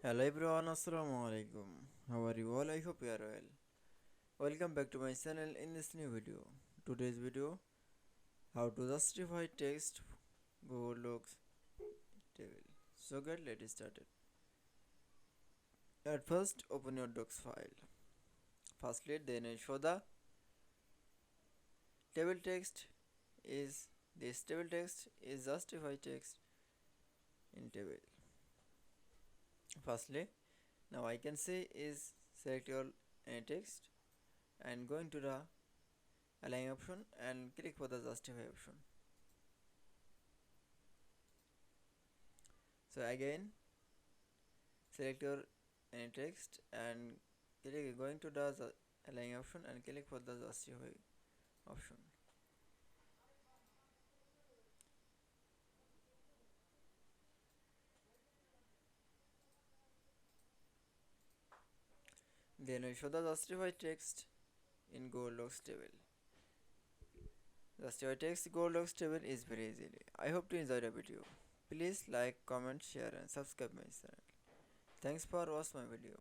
Hello everyone, Assalamu Walaikum. How are you all? I hope you are well. Welcome back to my channel in this new video. Today's video, how to justify text Google Docs table. So get let's started. At first, open your docs file. Firstly, then show the table text is this table text is justify text in table. Firstly, now I can say is select your text and going to the align option and click for the justify option. So again select your any text and going to the align option and click for the justify option. Then we show the justify text in Google Docs table. Justify text Google Docs table is very easy. I hope to enjoy the video. Please like, comment, share and subscribe my channel. Thanks for watching my video.